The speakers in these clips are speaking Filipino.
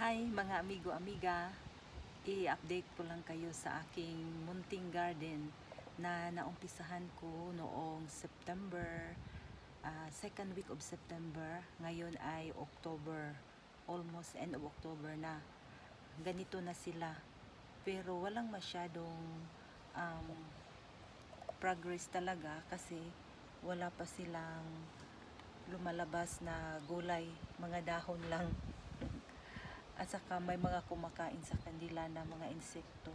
Hi mga amigo-amiga, i-update ko lang kayo sa aking munting garden na naumpisahan ko noong September, second week of September. Ngayon ay October, almost end of October na. Ganito na sila, pero walang masyadong progress talaga kasi wala pa silang lumalabas na gulay, mga dahon lang. At saka may mga kumakain sa kanila na mga insekto.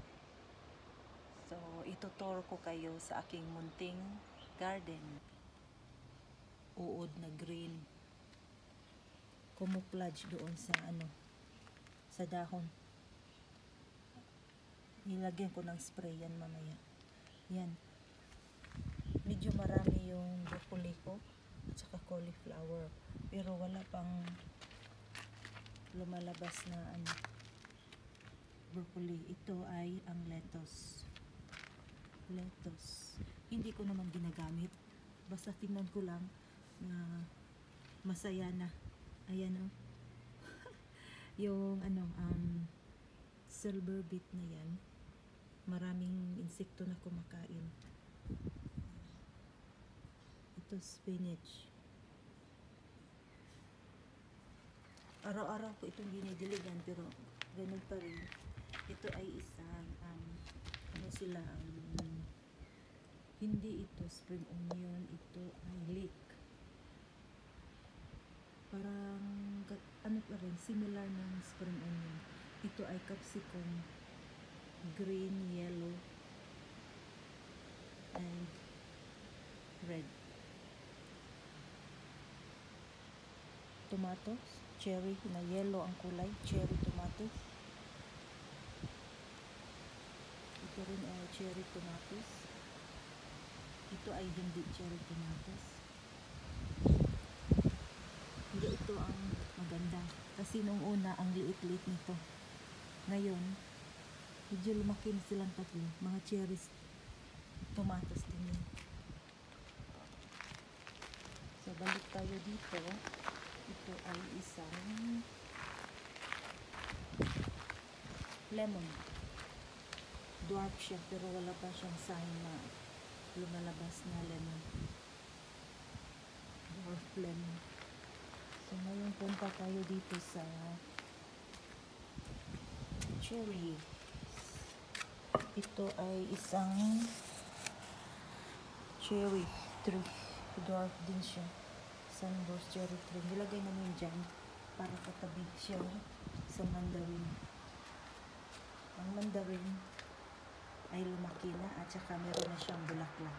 So, ituturo ko kayo sa aking munting garden. Uod na green. Camouflage doon sa dahon. Nilagyan ko ng spray yan mamaya. Yan. Medyo marami yung broccoli ko at saka cauliflower. Pero wala pang lumalabas na broccoli. Ito ay ang lettuce. Hindi ko naman ginagamit. Basta tingnan ko lang na masaya na. Ayan o. Yung silver beet na yan. Maraming insekto na kumakain. Ito spinach. Araw-araw ko itong dinidiligan pero ganun pa rin. Ito ay isang hindi ito spring onion, ito ay leek. Parang pa rin, similar ng spring onion. Ito ay capsicum, green, yellow, and red. Tomatoes, cherry na yellow ang kulay, cherry tomatoes. Ito rin ay cherry tomatoes. Ito ay hindi cherry tomatoes. Hindi ito ang maganda kasi nung una ang liit-liit nito. Ngayon medyo lumaki na silang tatlo, mga cherry tomatoes din yun. So balik tayo dito. Ito ay isang lemon. Dwarf siya pero wala pa siyang sign na lumalabas na lemon. Dwarf lemon. So ngayon punta tayo dito sa cherry. Ito ay isang cherry tree. Dwarf din siya. Sunburst cherry tree. Nilagay namin dyan para katabi siya sa mandarin. Ang mandarin ay lumaki na at saka meron na siyang bulaklak.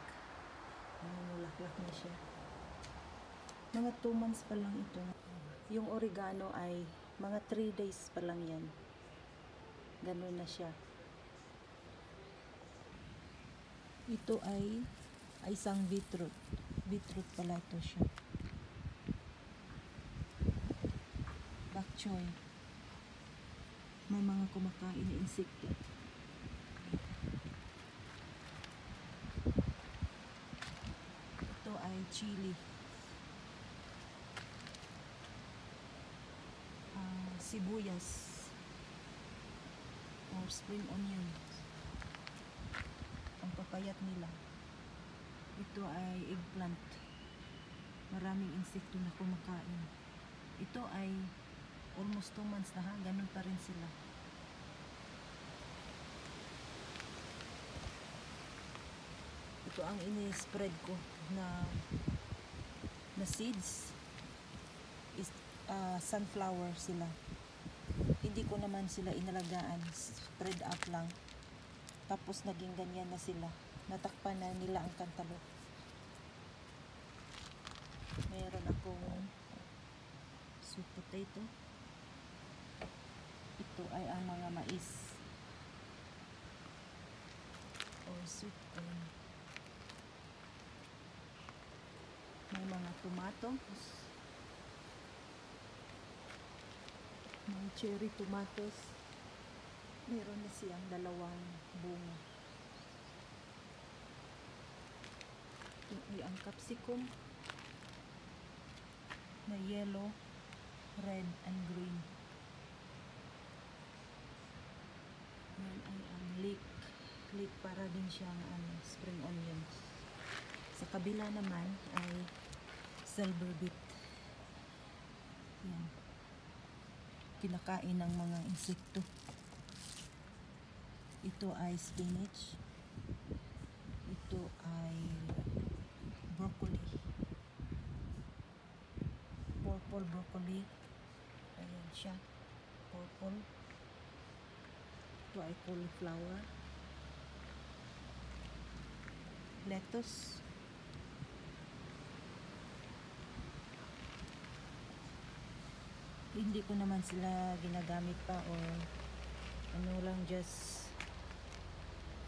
Namumulaklak na siya. Mga 2 months pa lang ito. Yung oregano ay mga 3 days pa lang yan. Ganun na siya. Ito ay isang beetroot. Beetroot pala ito siya. Bok choy. May mga kumakain na insekto. Ito ay chili. Sibuyas or spring onion. Ang papayat nila. Ito ay eggplant. Maraming insekto na kumakain. Ito ay almost 2 months na ha. Ganun pa rin sila. Ito ang ini-spread ko na seeds. Sunflower sila. Hindi ko naman sila inalagaan. Spread up lang. Tapos naging ganyan na sila. Natakpan na nila ang kantalok. Meron akong sweet potato. Ito ay ang mga mais or sweet corn. May mga tomatoes. May cherry tomatoes. Meron na siyang 2 bunga. Ito ay ang capsicum na yellow, red, and green. din siyang spring onions. Sa kabila naman ay silver beet. Yan. Kinakain ng mga insekto. Ito ay spinach. Ito ay broccoli. Purple broccoli. Ayan siya. Purple. Ito ay cauliflower. Lettuce. Hindi ko naman sila ginagamit pa o ano lang, just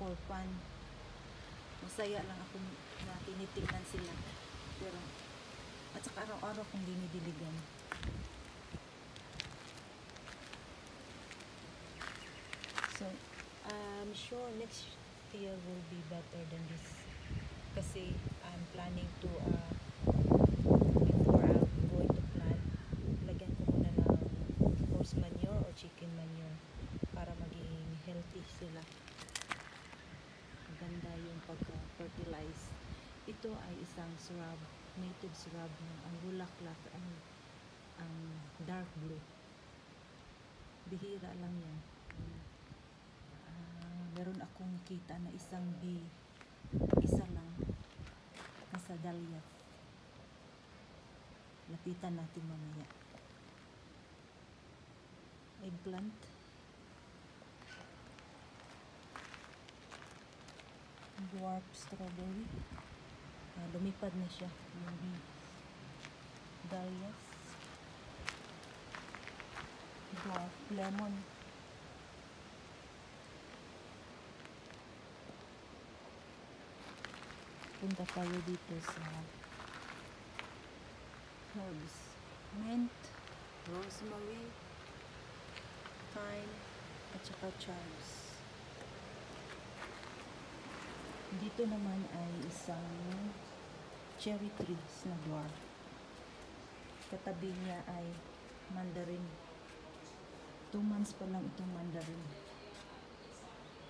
for fun. Masaya lang ako na tinitingnan sila. Pero at saka araw-araw kong dinidiligan. So, I'm sure next year will be better than this. Kasi I'm planning to before I'm going to plant, lagyan ko muna ng horse manure or chicken manure para maging healthy sila. Maganda yung pag-fertilize. Ito ay isang shrub, native shrub ng ang bulaklak ang dark blue. Bihira lang yan. Meron akong kita na isang bee, isa lang, nasa dahlia. Lapitan natin mamaya. Eggplant. Dwarf strawberry. Lumipad na siya. Yung bee. Dahlias. Dwarf lemon. Punta tayo dito sa herbs. Mint, rosemary, thyme, at saka chives. Dito naman ay isang cherry trees na dwarf. Katabi niya ay mandarin. 2 months pa lang itong mandarin.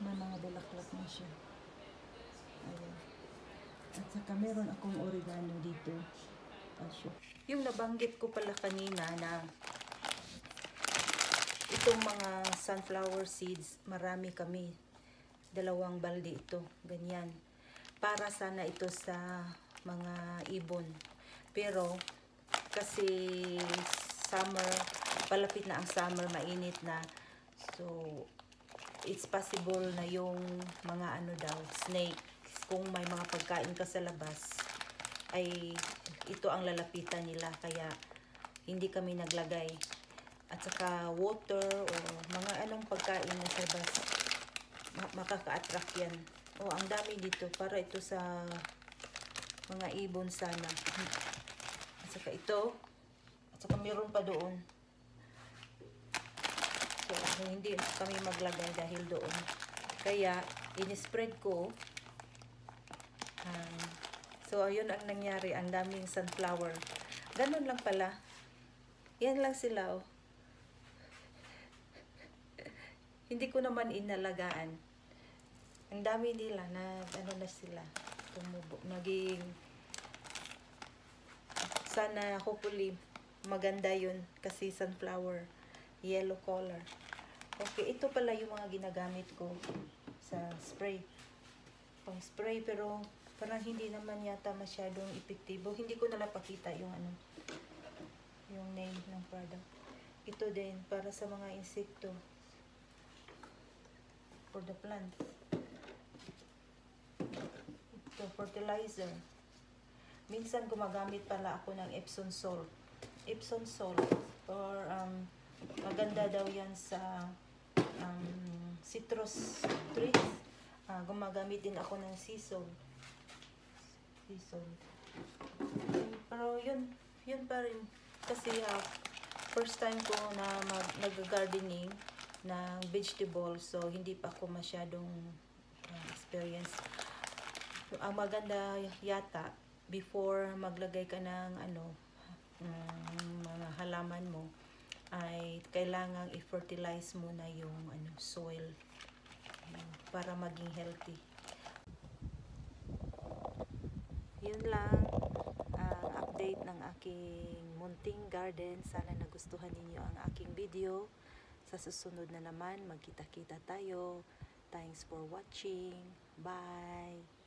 May mga bulaklak na siya. Ayan. At saka meron akong oregano dito. Yung nabanggit ko pala kanina na itong mga sunflower seeds, marami kami. 2 balde ito. Ganyan. Para sana ito sa mga ibon. Pero kasi summer, palapit na ang summer, mainit na. So, it's possible na yung mga snake, kung may mga pagkain ka sa labas, ay ito ang lalapitan nila. Kaya hindi kami naglagay. At saka water o mga anong pagkain na sa labas, makaka-attract yan. Ang dami dito. Para ito sa mga ibon sana. At saka ito. At saka meron pa doon. So, hindi kami maglagay dahil doon. Kaya, in-spread ko. So, ayun ang nangyari. Ang daming sunflower. Ganun lang pala. Yan lang sila, oh. Hindi ko naman inalagaan. Ang dami nila na na sila. Tumubo. Naging sana, hopefully, maganda yun. Kasi sunflower. Yellow color. Okay, ito pala yung mga ginagamit ko sa spray. Pang spray, pero parang hindi naman yata masyadong epektibo. Hindi ko nalang pakita yung yung name ng product. Ito din para sa mga insekto. For the plant. Ito, fertilizer. Minsan gumagamit pala ako ng Epsom salt. Epsom salt or maganda daw yan sa citrus trees. Gumagamit din ako ng sea salt. Pero yun pa rin. Kasi first time ko na nag-gardening ng vegetables. So, hindi pa ako masyadong experience. Ang maganda yata, before maglagay ka ng mga halaman mo, ay kailangang i-fertilize muna yung soil para maging healthy. yun lang ang update ng aking munting garden. Sana nagustuhan ninyo ang aking video. Sa susunod na naman, magkita-kita tayo. Thanks for watching. Bye!